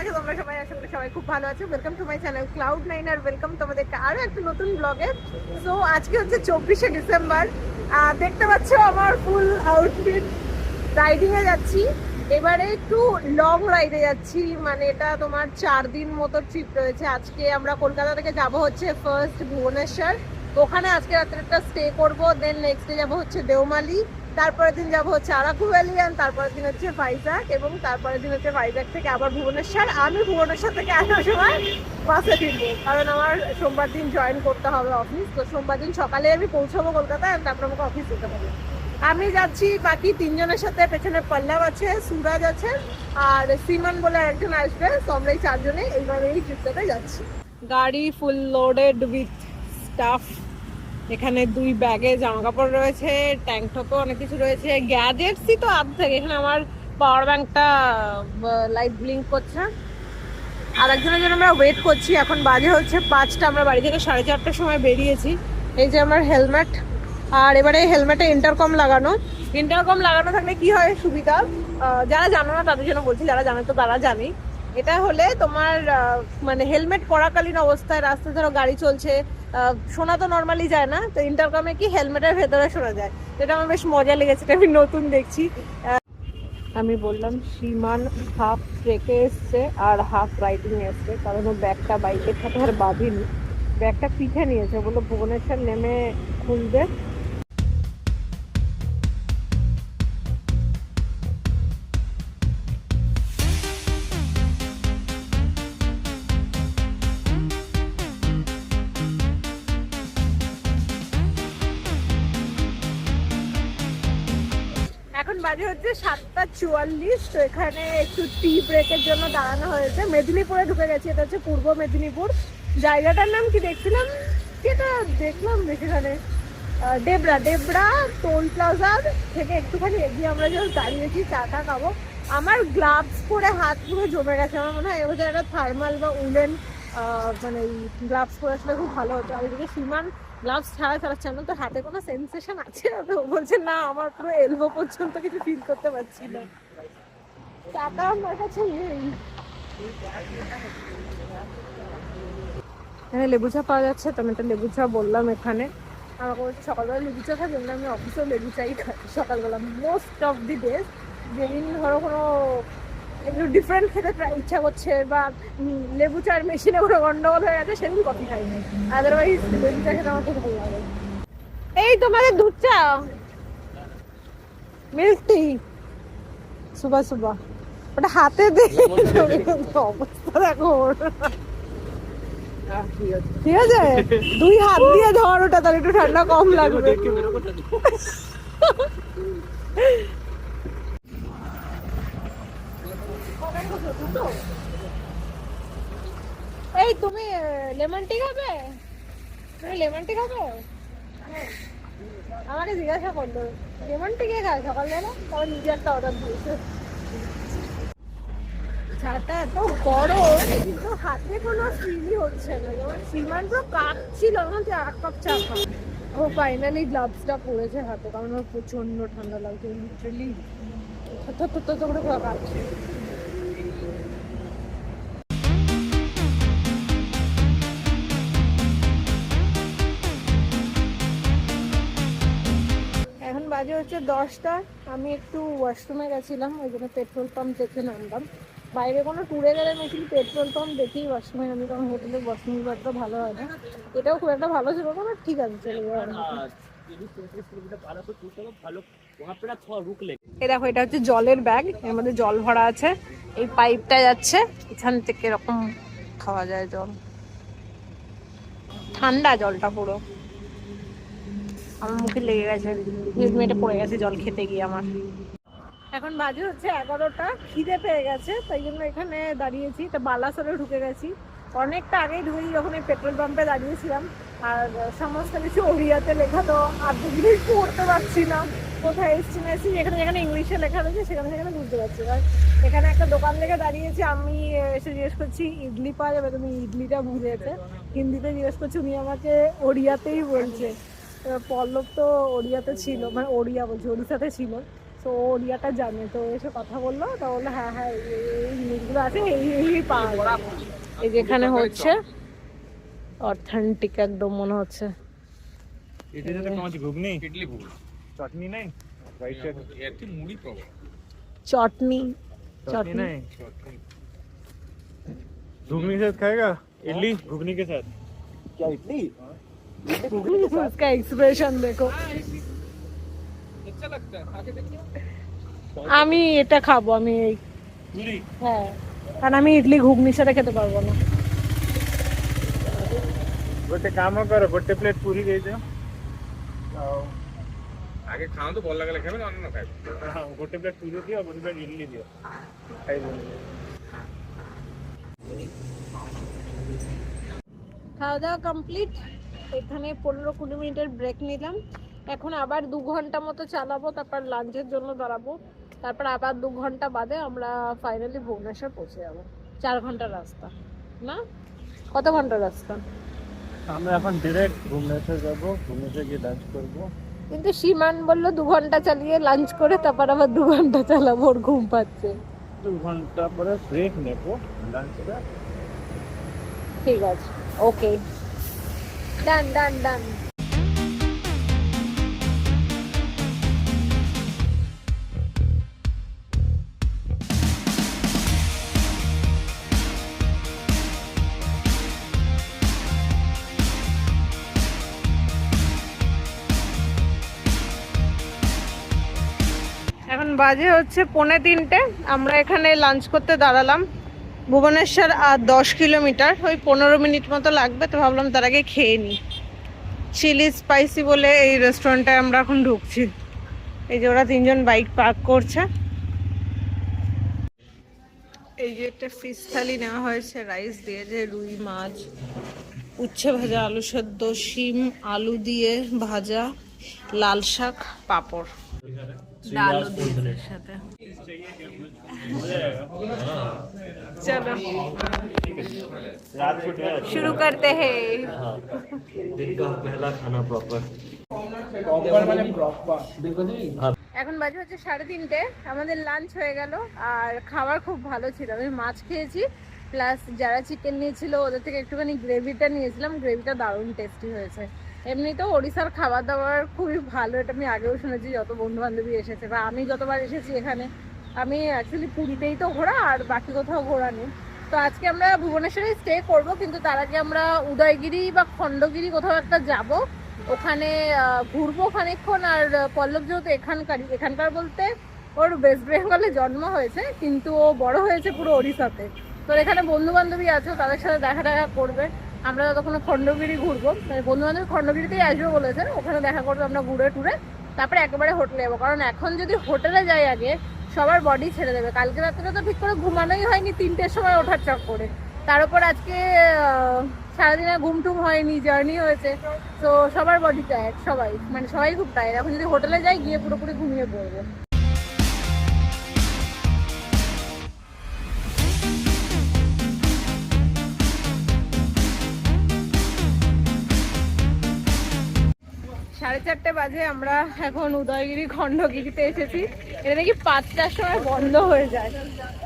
আছো তোমরা সবাই? আশা করি সবাই খুব ভালো আছো। Welcome to my channel Cloud9 আর ওয়েলকাম তোমাদেরকে আরো একটা নতুন ব্লগে। সো আজকে হচ্ছে 24শে ডিসেম্বর। দেখতে পাচ্ছ আমার ফুল আউটফিট। রাইডিং এ যাচ্ছি, এবারে একটু লং রাইডে যাচ্ছি, মানে এটা তোমার 4 দিন মতো ট্রিপ রয়েছে। আজকে আমরা কলকাতা থেকে যাব হচ্ছে ফার্স্ট ভুবনেশ্বর, ওখানে আজকে রাত্রে একটা স্টে করব। দেন নেক্সট ডে যাবো হচ্ছে দেওমালি, তারপরের দিন যাবো হচ্ছে আরাকু ভ্যালি, তারপরের দিন হচ্ছে ভাইজ্যাক, এবং তারপরের দিন হচ্ছে ভাইজ্যাক থেকে আবার ভুবনেশ্বর। আমি ভুবনেশ্বর থেকে আসার সময় বাসে ফিরবো, কারণ আমার সোমবার দিন জয়েন করতে হবে অফিস। তো সোমবার দিন সকালে আমি পৌঁছাবো কলকাতায়, তারপর আমাকে অফিস যেতে হবে। আমি যাচ্ছি বাকি 3জনের সাথে, পেছনে পল্লব আছে, সুরাজ আছে, আর সিমন বলে একজন আসবে। তো আমরা এই 4জনে এইভাবে এই ট্রিপটাতে যাচ্ছি। গাড়ি ফুল লোডেড উইথ স্টাফ। এখানে 2 ব্যাগে জামা কাপড় রয়েছে, ট্যাঙ্ক টপে অনেক কিছু রয়েছে, গ্যাজেটসই তো অর্ধেক। এখানে আমার পাওয়ার ব্যাংকটা লাইট ব্লিঙ্ক করছে। আর একজনের জন্য আমরা ওয়েট করছি। এখন বাজে হচ্ছে 5টা, আমরা বাড়ি থেকে 4:30টার সময় বেরিয়েছি। এই যে আমার হেলমেট, আর এবারে হেলমেটে ইন্টারকম লাগানো। ইন্টারকম লাগানো থাকলে কি হয় সুবিধা, যারা জানো না তাদের জন্য বলছি, যারা জানে তো তারা জানে। এটা হলে তোমার মানে হেলমেট পরাকালীন অবস্থায় রাস্তায় ধরো গাড়ি চলছে, শোনা তো নর্মালি যায় না, তো ইন্টারকমে কি হেলমেটের ভেতরে শোনা যায়। এটা আমার বেশ মজা লেগেছে, এটা আমি নতুন দেখছি। আমি বললাম সীমান হাফ ট্রেকে এসছে আর হাফ রাইডিং এসছে, কারণ ও ব্যাগটা বাইকের সাথে আর বাঁধেনি, ব্যাগটা পিঠে নিয়েছে। বললো ভুবনেশ্বর নেমে খুলবে। এখন বাজে হচ্ছে 7:44। তো এখানে একটু টি ব্রেকের জন্য দাঁড়ানো হয়েছে। মেদিনীপুরে ঢুকে গেছি, এটা হচ্ছে পূর্ব মেদিনীপুর। জায়গাটার নাম কি দেখছিলাম, যেটা দেখলাম সেখানে ডেবরা। ডেবরা টোল প্লাজার থেকে একটুখানি এগিয়ে আমরা যখন দাঁড়িয়েছি চাটা খাবো। আমার গ্লাভস পরে হাত পুরো জমে গেছে। আমার মনে হয় এবছর একটা থার্মাল বা উলেন মানে গ্লাভস পরে আসলে খুব ভালো হতো। আর এদিকে সীমান গ্লাভস ছাড়া চালাচ্ছে না, তো হাতে কোনো সেন্সেশন আছে? তো বলছে না, আমার পুরো এলবো পর্যন্ত কিছু ফিল করতে পারছি না। চাটা আমার কাছে নেই। এখানে লেবু চা পাওয়া যাচ্ছে, তো আমি একটা লেবু চা বললাম। এখানে আমাকে বলছে সকালবেলা লেবু চা খাই, জন্য আমি অফিসেও লেবু চাই খাই সকালবেলা মোস্ট অফ দি ডেজ। যেদিন ধরো কোনো একটু ডিফারেন্ট খেতে ইচ্ছা করছে, বা লেবু চার মেশিনে কোনো গন্ডগোল হয়ে গেছে, সেদিন কফি খাই না। আদারওয়াইজ লেবু চা খেতে আমার খুব ভালো লাগে। এই তোমাদের দুধ চা, মিল্ক টি, সুবা সুবা, ওটা হাতে দেখে অবস্থা দেখো। ঠিক আছে, 2 হাত দিয়ে ধর ওটা, তাহলে একটু ঠান্ডা কম লাগবে। এই তুমি লেমন টি খাবে? তুমি লেমন টি খাবে? আমাকে জিজ্ঞাসা করলো লেমন টি কে খায় সকালবেলা, তখন নিজে একটা অর্ডার দিয়েছে। চাটা এত গরম, কিন্তু হাতে কোনো ফিলই হচ্ছে না। যেমন সীমান পুরো কাঁপছিল না যে 1 কাপ চা খাবে। ও ফাইনালি গ্লাভসটা পরেছে হাতে, কারণ ওর প্রচন্ড ঠান্ডা লাগছে। লিটারেলি থর করে কাঁপছে। এখন বাজে হচ্ছে 10টা। আমি একটু ওয়াশরুমে গেছিলাম, ওই জন্য পেট্রোল পাম্প দেখে নামলাম। বাইরে কোনো ট্যুরে গেলে মেশিন পেট্রোল পাম্প দেখেই ওয়াশরুমে নামি, কারণ হোটেলের ওয়াশরুম ব্যাপারটা ভালো হয় না। এটাও খুব একটা ভালো ছিল না, ঠিক আছে চলে যাওয়ার মতো। এই দেখো, এটা হচ্ছে জলের ব্যাগ, এর মধ্যে জল ভরা আছে। এই পাইপটা যাচ্ছে এখান থেকে, এরকম খাওয়া যায় জল। ঠান্ডা জলটা পুরো, আমার মুখে লেগে গেছে, হেলমেটে পড়ে গেছে জল খেতে গিয়ে আমার। এখন বাজে হচ্ছে 11টা, খিদে পেয়ে গেছে, তাই জন্য এখানে দাঁড়িয়েছি। তো বালাসরে ঢুকে গেছি, অনেকটা আগেই ঢুকেছি যখন এই পেট্রোল পাম্পে দাঁড়িয়েছিলাম। আর সমস্ত কিছু ওড়িয়াতে লেখা, তো আধ জিনিস পড়তে পারছি না। কোথায় এসছি না এসছি, যেখানে যেখানে ইংলিশে লেখা রয়েছে সেখানে সেখানে বুঝতে পারছি। আর এখানে একটা দোকান থেকে দাঁড়িয়েছি, আমি এসে জিজ্ঞেস করছি ইডলি পাওয়া যাবে? তুমি ইডলিটা বুঝেছে, হিন্দিতে জিজ্ঞেস করছি, উনি আমাকে ওড়িয়াতেই বলছে। পল্লব তো ওড়িয়াতে ছিল, মানে ওড়িয়া বলছে, ওড়িশাতে ছিল। তো ওড়িয়াটা জানে, তো এসে কথা বললো, তো বললো হ্যাঁ হ্যাঁ এই জিনিসগুলো আছে, এই পাওয়া যাবে। এই যেখানে হচ্ছে অথেন্টিক একদম মনে হচ্ছে। चटनी चटनी घुगनी के साथ खाएगा? इडली घुगनी के साथ? क्या इडली? उसका एक्सप्रेशन देखो। अच्छा लगता है, खा के देखिए। আমি এটা খাবো, আমি এই হ্যাঁ, কারণ আমি ইডলি ঘুগনি ছাড়া খেতে পারবো না। गोटे काम करो, गोटे प्लेट पूरी दे दो। आगे खाओ तो बोल लगा खाबे ना ना खाबे। हाँ, गोटे प्लेट पूरी दियो, गोटे प्लेट इडली दियो। खाई दो। খাওয়া দাওয়া কমপ্লিট। এখানে 15-20 মিনিটের ব্রেক নিলাম। এখন আবার 2 ঘন্টা মতো চালাবো, তারপর লাঞ্চের জন্য দাঁড়াবো, তারপর আবার 2 ঘন্টা বাদে আমরা ফাইনালি ভুবনেশ্বর পৌঁছে যাবো। 4 ঘন্টার রাস্তা না, কত ঘন্টার রাস্তা? আমরা এখন ডাইরেক্ট ভুবনেশ্বর যাব, ভুবনেশ্বর গিয়ে লাঞ্চ করব। কিন্তু সীমান বললো 2 ঘন্টা চালিয়ে লাঞ্চ করে তারপর আবার 2 ঘন্টা চালাবো, ওর ঘুম পাচ্ছে। 2 ঘন্টা পরে ব্রেক নেব লাঞ্চে। ঠিক আছে, ওকে, ডান ডান ডান। এখন বাজে হচ্ছে 2:45। আমরা এখানে লাঞ্চ করতে দাঁড়ালাম। ভুবনেশ্বর আর 10 কিলোমিটার, ওই 15 মিনিট মতো লাগবে, তো ভাবলাম তার আগে খেয়ে নিই। চিলি স্পাইসি বলে এই রেস্টুরেন্টটায় আমরা এখন ঢুকছি। এই যে ওরা 3জন বাইক পার্ক করছে। এই যে একটা ফিশ থালি নেওয়া হয়েছে, রাইস দিয়ে, যে রুই মাছ, উচ্ছে ভাজা, আলু সেদ্ধ, শিম আলু দিয়ে ভাজা, লাল শাক, পাঁপড়, ডাল দিয়ে সাথে। चलो शुरू करते हैं। दिन का पहला खाना प्रॉपर। এখন বাজে হচ্ছে 3:30। আমাদের লাঞ্চ হয়ে গেল, আর খাবার খুব ভালো ছিল। আমি মাছ খেয়েছি, প্লাস যারা চিকেন নিয়েছিল ওদের থেকে একটুখানি গ্রেভিটা নিয়েছিলাম, গ্রেভিটা দারুণ টেস্টি হয়েছে। এমনিতেও ওড়িশার খাবার দাবার খুবই ভালো, এটা আমি আগেও শুনেছি যত বন্ধু বান্ধবী এসেছে, বা আমি যতবার এসেছি এখানে। আমি অ্যাকচুয়ালি পুরীতেই তো ঘোরা, আর বাকি কোথাও ঘোরা নেই। তো আজকে আমরা ভুবনেশ্বরে স্টে করব, কিন্তু তার আগে আমরা উদয়গিরি বা খণ্ডগিরি কোথাও একটা যাব, ওখানে ঘুরবো খানিকক্ষণ। আর পল্লব যেহেতু এখানকার বলতে ওর ওয়েস্ট বেঙ্গলে জন্ম হয়েছে, কিন্তু ও বড় হয়েছে পুরো ওড়িশাতে। তো এখানে বন্ধু বান্ধবী আছে, তাদের সাথে দেখা করবে। আমরা তখন খণ্ডগিরি ঘুরবো, বন্ধু বান্ধবী খণ্ডগিরিতেই আসবে বলেছে, ওখানে দেখা করবো। আমরা ঘুরে টুরে তারপরে একেবারে হোটেলে যাবো, কারণ এখন যদি হোটেলে যাই আগে সবার বডি ছেড়ে দেবে। কালকে রাত্রে তো ঠিক করে ঘুমানোই হয়নি, 3টের সময় ওঠার চক্করে। তার উপর আজকে সারাদিনে ঘুম টুম হয়নি, জার্নি হয়েছে, তো সবার বডি টায়ার্ড, সবাই খুব টায়ার্ড। এখন যদি হোটেলে যাই, গিয়ে পুরোপুরি ঘুমিয়ে পড়বো। সাড়ে 4টে বাজে, আমরা এখন উদয়গিরি খণ্ডগিরিতে এসেছি। এটা নাকি 5টার সময় বন্ধ হয়ে যায়।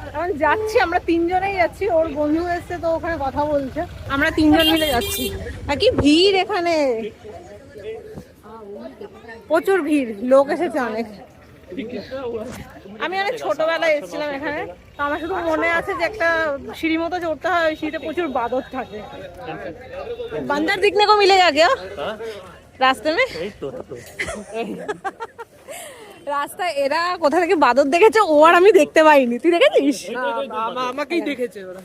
এখন যাচ্ছি, আমরা 3জনেই যাচ্ছি, ওর বন্ধু এসছে তো ওখানে কথা বলছে, আমরা 3জন মিলে যাচ্ছি। আর কি ভিড় এখানে, প্রচুর ভিড়, লোক এসেছে অনেক। আমি অনেক ছোটবেলায় এসেছিলাম এখানে, তো আমার শুধু মনে আছে যে একটা সিঁড়ি মতো চড়তে হয়, ওই সিঁড়িতে প্রচুর বাদর থাকে। বান্দর দিকনে কো মিলে গা क्या রাস্তা মে? রাস্তায় এরা কোথা থেকে বাদর দেখেছে, ও আর আমি দেখতে পাইনি। তুই দেখেছিস? আমাকেই দেখেছে ওরা।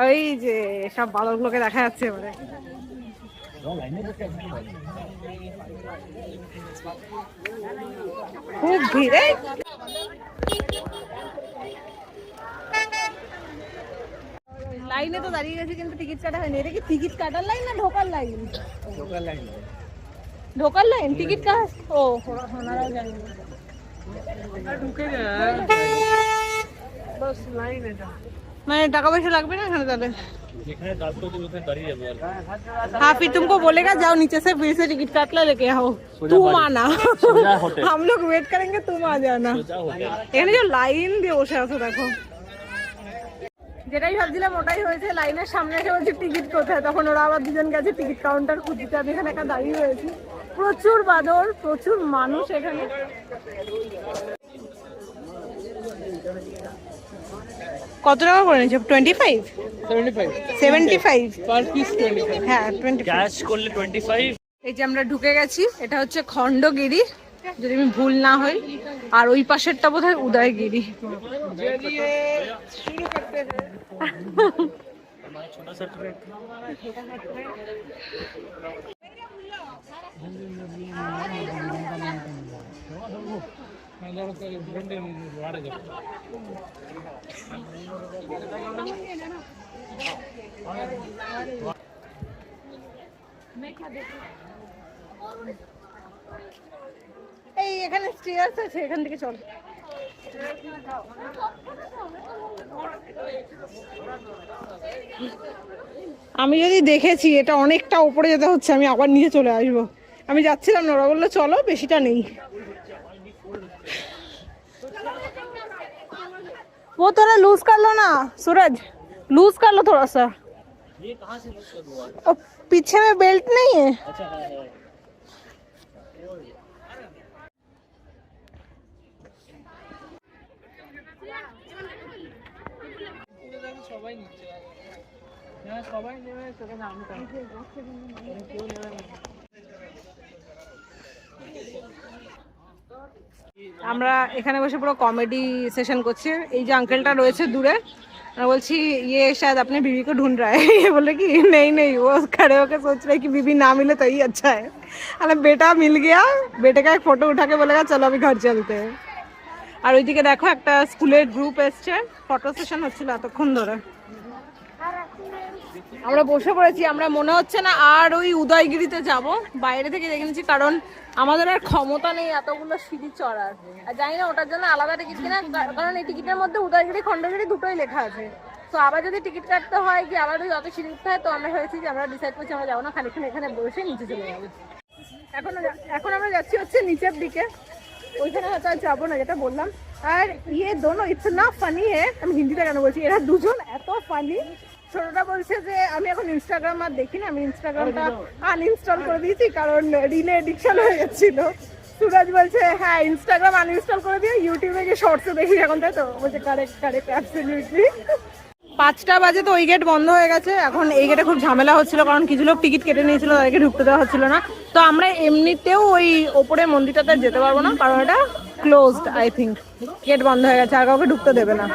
ওই যে সব বাদরগুলোকে দেখা যাচ্ছে এবারে। খুব ভিড়। লাইনে তো দাঁড়িয়ে গেছি, কিন্তু টিকিট কাটা হয়নি। এটা কি টিকিট কাটার লাইন না ঢোকার লাইন? ঢোকার লাইন, টিকিট কাটা। ও ওনারাও জানি ঢুকে যায়, বাস লাইন এটা। মানে টাকা পয়সা লাগবে না এখানে তাহলে? যেখানে দাঁড় করতে ওখানে দাঁড়িয়ে যাবো আর हाँ फिर तुमको बोलेगा जाओ नीचे से फिर से टिकट काट ला लेके आओ तुम आना সোজা হোটেল हम लोग वेट करेंगे तुम आ जाना সোজা হোটেল এখানে যে লাইন দিয়ে বসে আছো দেখো যেটাই ভাবছিলাম ওটাই হয়েছে লাইনের সামনে এসে বলছে টিকিট কোথায় তখন ওরা আবার দুজন গেছে টিকিট কাউন্টার খুঁজতে আমি এখানে একটা দাঁড়িয়ে রয়েছি প্রচুর বাদর প্রচুর মানুষ এখানে কত টাকা করে নিয়েছে 25 75 पर पीस 25 হ্যাঁ 25 ক্যাশ করলে 25 এই যে আমরা ঢুকে গেছি এটা হচ্ছে খণ্ডগিরি যদি আমি ভুল না হই আর ওই পাশেরটা বোধহয় উদয়গিরি चलिए शुरू करते हैं ছোটা সা ট্রেক এই এখানে স্টেয়ার্স আছে এখান থেকে চল আমি যদি দেখেছি এটা অনেকটা উপরে যেতে হচ্ছে আমি আবার নিচে চলে আসবো আমি যাচ্ছিলাম না ওরা বললো চলো বেশিটা নেই वो थोड़ा लूज कर लो ना सूरज लूज कर लो थोड़ा सा ये कहां से लूज कर दूं और पीछे में बेल्ट नहीं है अच्छा है সবাই নিচ্ছে না সবাই নেবে সেখানে আমি কেউ নেবে না আমরা এখানে বসে পুরো কমেডি সেশন করছি এই যে আঙ্কেলটা রয়েছে দূরে मैं बोलছি ये शायद अपने बीवी को ढूंढ रहा है ये बोले कि नहीं नहीं वो खड़े होकर सोच रहे कि बीवी ना मिले तो ही अच्छा है अरे बेटा मिल गया बेटे का एक फोटो उठा के बोलेगा चलो अभी घर चलते हैं আর ওইদিকে দেখো একটা স্কুলের গ্রুপ এসছে ফটো সেশন হচ্ছিল এতক্ষণ ধরে আমরা বসে পড়েছি আমরা মনে হচ্ছে না আর ওই উদয়গিরিতে যাব বাইরে থেকে দেখে নিচ্ছি কারণ আমাদের আর ক্ষমতা নেই এতগুলো সিঁড়ি চড়ার আর জানি না ওটার জন্য আলাদা টিকিট কিনা কারণ এই টিকিটের মধ্যে উদয়গিরি খণ্ডগিরি দুটোই লেখা আছে তো আবার যদি টিকিট কাটতে হয় কি আবার ওই অত সিঁড়ি উঠতে হয় তো আমরা হয়েছি যে আমরা ডিসাইড করছি আমরা যাবো না খানিকক্ষণ এখানে বসে নিচে চলে যাবো এখন আমরা যাচ্ছি হচ্ছে নিচের দিকে ওইখানে হয়তো আর যাবো না যেটা বললাম আর ইয়ে দোনো ইতনা ফানি হে আমি হিন্দিতে কেন বলছি এরা দুজন এত ফানি ছোটটা বলছে যে আমি এখন ইনস্টাগ্রাম আর দেখি না আমি ইনস্টাগ্রামটা আনইনস্টল করে দিয়েছি কারণ রিলে এডিকশন হয়ে যাচ্ছিল সুরাজ বলছে হ্যাঁ ইনস্টাগ্রাম আনইনস্টল করে দিয়ে ইউটিউবে গিয়ে শর্টসে দেখি এখন তাই তো বলছে কারেক্ট অ্যাবসলিউটলি 5টা বাজে তো ওই গেট বন্ধ হয়ে গেছে এখন এই গেটে খুব ঝামেলা হচ্ছিল কারণ কিছু লোক টিকিট কেটে নিয়েছিল তাদেরকে ঢুকতে দেওয়া হচ্ছিল না তো আমরা এমনিতেও ওই ওপরে মন্দিরটাতে যেতে পারবো না কারণ এটা ক্লোজড আই থিঙ্ক গেট বন্ধ হয়ে গেছে আর কাউকে ঢুকতে দেবে না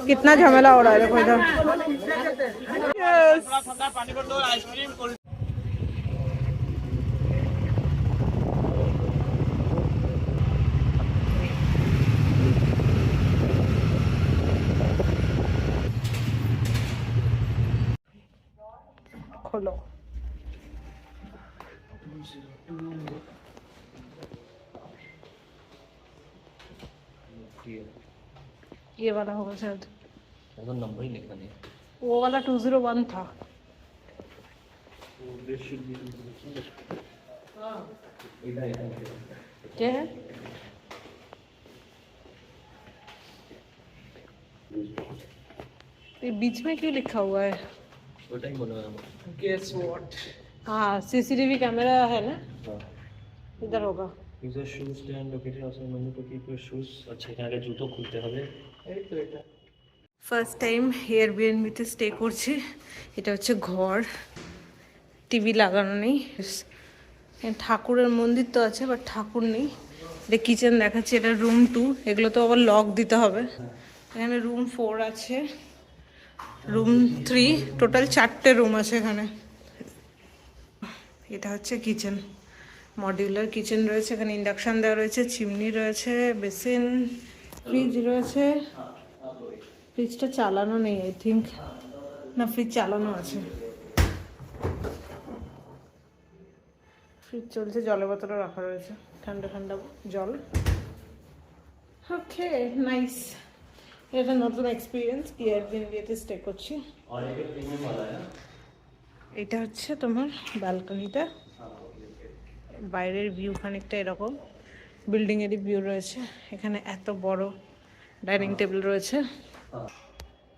कितना झमेला हो रहा है देखो इधर खोलो ये वाला होगा शायद वो नंबर ही लिखा नहीं वो वाला 201 था क्या है ये बीच में क्यों लिखा हुआ है ওটাই মনে হয় আমার गेस व्हाट हाँ सीसीटीवी कैमरा है ना इधर होगा user shoe stand located option menu to keep your shoes আচ্ছা এখানে আগে জুতো খুলতে হবে এই তো এটা ফার্স্ট টাইম এয়ারবিএনবিতে স্টে করছি এটা হচ্ছে ঘর টিভি লাগানো নেই ঠাকুরের মন্দির তো আছে বাট ঠাকুর নেই এটা কিচেন দেখাচ্ছে এটা রুম 2 এগুলো তো আবার লক দিতে হবে এখানে রুম 4 আছে রুম 3 টোটাল 4টে রুম আছে এখানে এটা হচ্ছে কিচেন মডিউলার কিচেন রয়েছে এখানে ইন্ডাকশন দেওয়া রয়েছে চিমনি রয়েছে বেসিন ফ্রিজ রয়েছে ফ্রিজটা চালানো নেই আই থিঙ্ক না ফ্রিজ চালানো আছে ফ্রিজ চলছে জলের বোতলও রাখা রয়েছে ঠান্ডা ঠান্ডা জল ওকে নাইস এটা নতুন এক্সপিরিয়েন্স কি এয়ারবিএনবিতে স্টে করছি। और एक प्रीमियम वाला है ना। এটা হচ্ছে তোমার ব্যালকনিটা, বাইরের ভিউ খানিকটা এরকম, বিল্ডিং এরই ভিউ রয়েছে। এখানে এত বড় ডাইনিং টেবিল রয়েছে। हाँ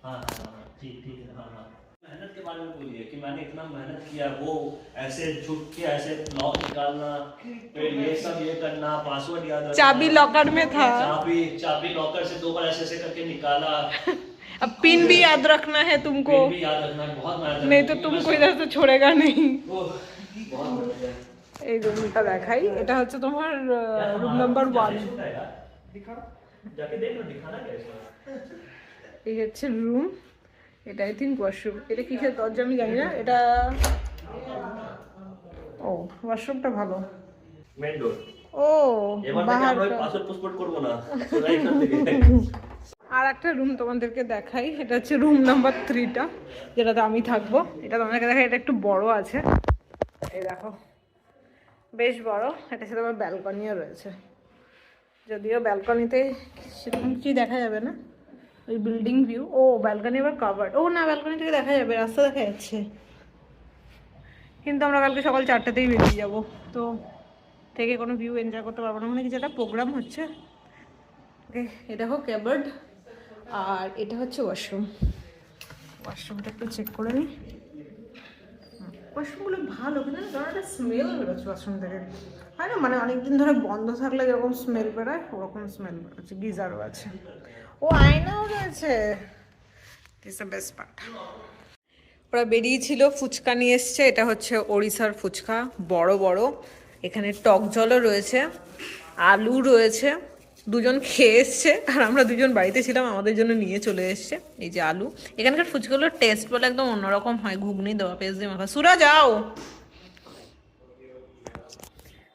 हाँ हाँ, ठीक ठीक है, हाँ हाँ। मेहनत के बारे में बोलिए कि मैंने इतना मेहनत किया, वो ऐसे झुक के ऐसे लॉक निकालना, फिर ये सब ये करना, पासवर्ड याद रखना, चाबी लॉकर में था, चाबी लॉकर से 2 बार ऐसे ऐसे करके निकाला, अब पिन भी याद रखना है तुमको, पिन भी याद रखना है, बहुत मेहनत नहीं तो तुमको इधर से छोड़ेगा नहीं। ओह, बहुत बढ़िया। এই রুমটা দেখাই, এটা হচ্ছে তোমার রুম নাম্বার 1। दिखा जाके देख लो, दिखाना क्या इसमें। এই হচ্ছে রুম, এটা আই থিঙ্ক ওয়াশরুম। এটা কিসের দরজা আমি জানি না, এটা ও ওয়াশরুমটা ভালো। মেন ডোর ও এবার থেকে বাহার আমরা পাসওয়ার্ড পুসপোর্ট করব না, সোজা এখান থেকে। আর একটা রুম তোমাদেরকে দেখাই, এটা হচ্ছে রুম নাম্বার 3টা, যেটাতে আমি থাকবো। এটা তোমাদেরকে দেখাই, এটা একটু বড় আছে, এই দেখো বেশ বড়। এটা সাথে আমার ব্যালকনিও রয়েছে, যদিও ব্যালকনিতে সেরকম কিছু দেখা যাবে না, ওই বিল্ডিং ভিউ। ও ব্যালকনি আবার কভার্ড, ও না ব্যালকনি থেকে দেখা যাবে, রাস্তা দেখা যাচ্ছে। কিন্তু আমরা কালকে সকাল 4টাতেই বেরিয়ে যাব, তো থেকে কোনো ভিউ এনজয় করতে পারবো না, মানে কিছু একটা প্রোগ্রাম হচ্ছে। ওকে, এটা হোক ক্যাবার্ড, আর এটা হচ্ছে ওয়াশরুম। ওয়াশরুমটা একটু চেক করে নিই। ওয়াশরুমগুলো ভালো, কিন্তু না একটা স্মেল বেরোচ্ছে ওয়াশরুম থেকে, হয় না, মানে অনেকদিন ধরে বন্ধ থাকলে যেরকম স্মেল বেরোয় ওরকম স্মেল বেরোচ্ছে। গিজারও আছে, ও আয়নাও রয়েছে, দিস দ্য বেস্ট পার্ট। ওরা বেরিয়েছিল, ফুচকা নিয়ে এসছে, এটা হচ্ছে ওড়িশার ফুচকা, বড় বড়। এখানে টক জলও রয়েছে, আলু রয়েছে। দুজন খেয়ে এসছে, আর আমরা দুজন বাড়িতে ছিলাম, আমাদের জন্য নিয়ে চলে এসছে। এই যে আলু, এখানকার ফুচকাগুলোর টেস্ট বলে একদম অন্যরকম হয়, ঘুগনি দেওয়া, পেঁয়াজ দিয়ে মাখা। সুরা যাও,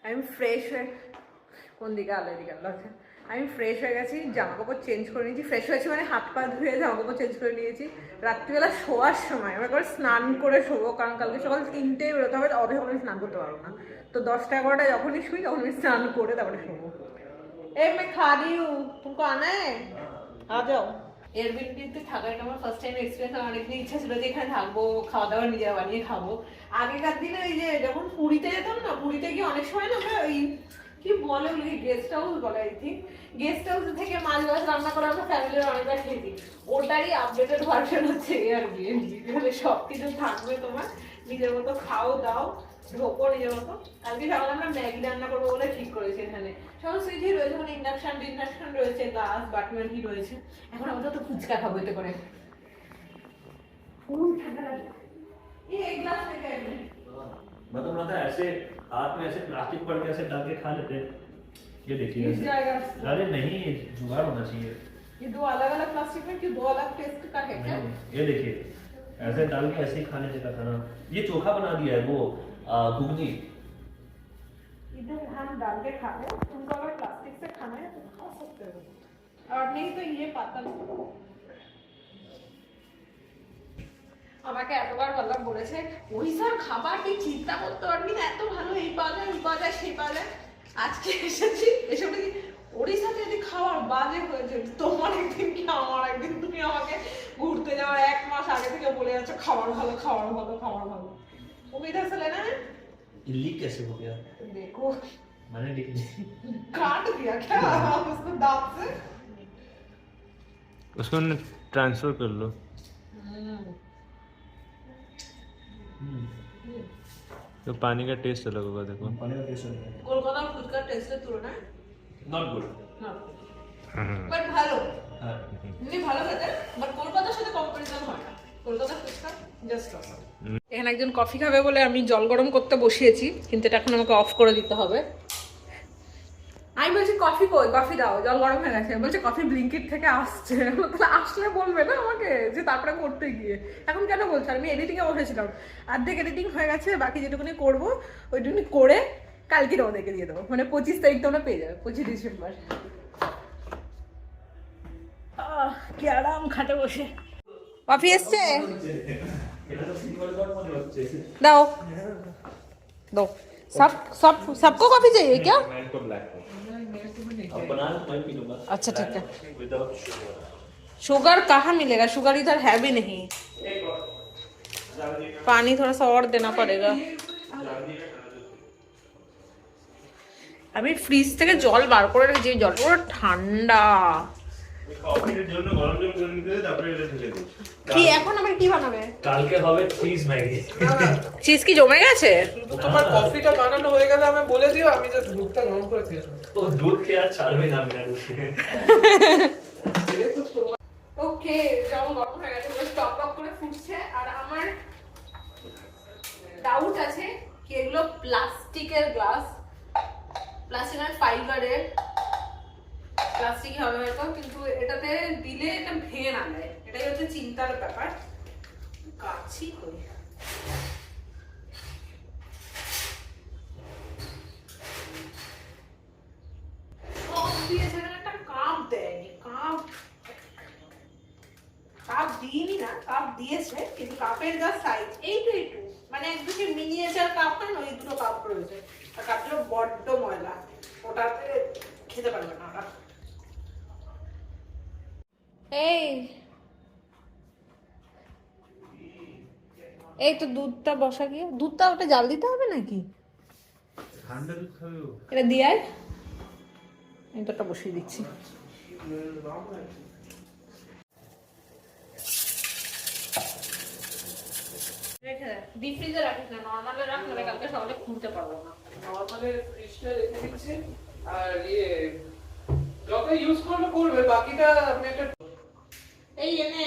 আমি ফ্রেশ হয়ে, কোন দিকে আলো, এদিকে আলো আছে। আমি ফ্রেশ হয়ে গেছি, জামা কাপড় চেঞ্জ করে নিয়েছি। ফ্রেশ হয়েছি মানে হাত পা ধুয়ে জামা কাপড় চেঞ্জ করে নিয়েছি। রাত্রিবেলা শোয়ার সময় আমরা করে স্নান করে শোবো, কারণ কালকে সকাল 3টেই বেরোতে হবে, অত সকালে স্নান করতে পারবো না। তো 10টা-11টায় যখনই শুই তখন আমি স্নান করে তারপরে শোবো। এই मैं खा रही हूँ, तुमको आना है, आ जाओ। এয়ারবিএনবিতে থাকার এটা আমার ফার্স্ট টাইম এক্সপিরিয়েন্স। আমার অনেকদিন ইচ্ছা ছিল যে এখানে থাকবো, খাওয়া দাওয়া নিজেরা বানিয়ে খাবো। আগেকার দিনে ওই যে যখন পুরীতে যেতাম না, পুরীতে গিয়ে অনেক সময় না আমরা ওই কি বলে ওই গেস্ট হাউস বলে, আই থিঙ্ক গেস্ট হাউস থেকে মাছ মাছ রান্না করে আমরা ফ্যামিলির অনেকবার খেয়েছি। ওটারই আপডেটেড ভার্সন হচ্ছে এয়ারবিএনবি, যেখানে সব কিছু থাকবে, তোমার নিজের মতো খাও দাও, ঢোকো নিজের মতো। কালকে সকালে আমরা ম্যাগি রান্না করবো বলে ঠিক করেছি। এখানে সব সুইচই রয়েছে, মানে ইন্ডাকশন রয়েছে, গ্যাস বাটমেন্টি রয়েছে। এখন আমরা তো ফুচকা খাবো এতে করে। ফুল ঠান্ডা লাগে, एक ग्लास लेके आए। मतलब ना ऐसे हाथ में ऐसे प्लास्टिक पड़ के ऐसे डाल के खा लेते हैं। ये देखिए मिल ऐसे। जाएगा। अरे नहीं, जुगाड़ होना चाहिए। ये 2 अलग अलग प्लास्टिक में, कि 2 अलग टेस्ट का है क्या? ये देखिए ऐसे डाल के ऐसे ही खाने का खाना। ये चोखा बना दिया है वो घुगनी। इधर हम डाल के खा रहे हैं, तुमको अगर प्लास्टिक से खाना है तो खा सकते हो, और नहीं तो ये पातल। আমাকে এতবার বললাম, বলেছে ওড়িশার খাবার তুই চিন্তা করতে পারবি না, এত ভালো, এই পাওয়া যায়, এই পাওয়া যায়, সেই পাওয়া যায়। আজকে এসেছি, এসে বলি ওড়িশাতে যদি খাবার বাজে হয়েছে, তোমার একদিন কি আমার একদিন, তুমি আমাকে ঘুরতে যাওয়ার 1 মাস আগে থেকে বলে যাচ্ছ খাবার ভালো, খাবার ভালো, খাবার ভালো। वो इधर से लेना है। लीक कैसे हो गया? देखो मैंने लिख दिया। काट दिया क्या उसको दांत से? उसको ट्रांसफर कर लो। तो पानी का टेस्ट अलग होगा, देखो। पानी का टेस्ट है कोलकाता ফুচকা টেস্টের তুলনায় नॉट गुड। বাট ভালো, हां এমনি ভালো খেতে, বাট কলকাতার সাথে কম্পারিজন হয় না। কলকাতার ফুচকা জাস্ট অসম। এখানে একজন কফি খাবে বলে আমি জল গরম করতে বসিয়েছি, কিন্তু এটা এখন আমাকে অফ করে দিতে হবে। আমি বলছি কফি কই, কফি দাও, জল গরম হয়ে গেছে। বলছে কফি ব্লিঙ্কিট থেকে আসছে। তাহলে আসলে বলবে না আমাকে যে তারপরে করতে গিয়ে, এখন কেন বলছে? আমি এডিটিংয়ে বসেছিলাম, অর্ধেক এডিটিং হয়ে গেছে, বাকি যেটুকুনি করবো ওইটুকুনি করে কালকে তোমাদেরকে দিয়ে দেবো, মানে 25 তারিখ তোমরা পেয়ে যাবে, 25 ডিসেম্বর। কি আরাম খাটে বসে। কফি এসছে, এটা তো সিম্পল ডট মনে হচ্ছে। দাও দাও। सबको कॉफी चाहिए क्या? मैं तो ब्लैक अब बना लो, मैं पी लूंगा। अच्छा ठीक है। Without sugar. शुगर कहाँ मिलेगा, शुगर इधर है भी नहीं। पानी थोड़ा सा और देना पड़ेगा। আমি ফ্রিজ থেকে জল বার করে রেখেছি, জল পুরো ঠান্ডা। কফির জন্য গরম জল করে নিতে তারপরে এটা ঢেলে দিই। কি এখন আবার কি বানাবে? কালকে হবে চিজ ম্যাগি। চিজ কি জমে গেছে? তোমার কফিটা বানানো হয়ে গেলে আমি বলে দিও, আমি জাস্ট দুধটা গরম করে খেয়ে নেবো। তো দুধ কে আর ছাড়বে না মেরা দুধে। ওকে, জল গরম হয়ে গেছে, পুরো টক টক করে ফুটছে। আর আমার ডাউট আছে কি এগুলো প্লাস্টিকের গ্লাস, প্লাস্টিক আর ফাইবারের, প্লাস্টিক হবে হয়তো, কিন্তু এটাতে দিলে এটা ভেঙে না যায়, এটাই হচ্ছে চিন্তার ব্যাপার। কাছি কই সব দিয়েছে, এখানে একটা কাপ দেয়নি। কাপ দিইনি না, কাপ দিয়েছে, কিন্তু কাপের যা সাইজ এইটু মানে একদম মিনিয়েচার কাপ হয় না, ওই দুটো কাপ রয়েছে। আর কাপগুলো বড্ড ময়লা, ওটাতে খেতে পারবে না ওরা। এই তো দুধটা বসা গিয়ে, দুধটা ওটা জাল দিতে হবে নাকি? ঠান্ডা দুধ খাবে ও? এটা দিয়ে আয়, আমি তোটা বসিয়ে দিচ্ছি। ডিপ ফ্রিজে রাখিস না, নর্মালে রাখ, নাহলে কালকে সকালে খুলতে পারবো না। নরমালি ফ্রিজটা রেখে দিচ্ছি। আর যত ইউজ করবে বাকিটা আমি একটা এই এনে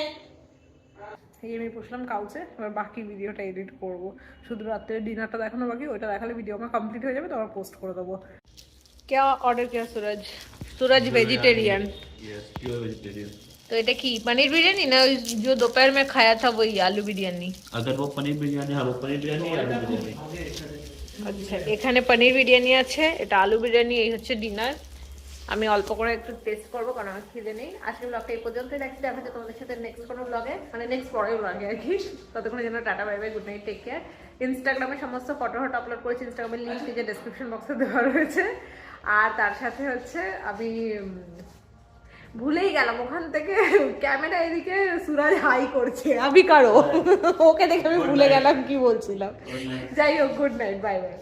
এই আমি বসলাম কাউচে, এবার বাকি ভিডিওটা এডিট করব। শুধু রাত্রে ডিনারটা দেখানো বাকি, ওইটা দেখালে ভিডিও আমার কমপ্লিট হয়ে যাবে, তো আমার পোস্ট করে দেবো। क्या ऑर्डर किया सूरज? सूरज वेजिटेरियन। Yes, pure vegetarian. तो এটা কি पनीर बिरयानी ना, जो दोपहर में खाया था वही आलू बिरयानी? अगर वो पनीर बिरयानी, हाँ वो पनीर बिरयानी या आलू बिरयानी। আচ্ছা, এখানে পনির বিরিয়ানি আছে, এটা আলু বিরিয়ানি, এই হচ্ছে ডিনার। আমি অল্প করে একটু টেস্ট করবো কারণ আমার খিদে নেই। আজকের ব্লগটা এই পর্যন্তই রাখছি, দেখা হচ্ছে তোমাদের সাথে নেক্সট কোনো ব্লগে, মানে নেক্সট পরের ব্লগে আর কি। ততক্ষণের জন্য tata, bye bye, good night, take care. ইনস্টাগ্রামে সমস্ত ফটো আপলোড করেছি, ইনস্টাগ্রামের লিঙ্ক নিচে ডেসক্রিপশন বক্সে দেওয়া রয়েছে। আর তার সাথে হচ্ছে আমি ভুলেই গেলাম, ওখান থেকে ক্যামেরা এদিকে সুরাজ হাই করছে, আমি কারো ওকে দেখে আমি ভুলে গেলাম কি বলছিলাম। যাই হোক, গুড নাইট, বাই বাই।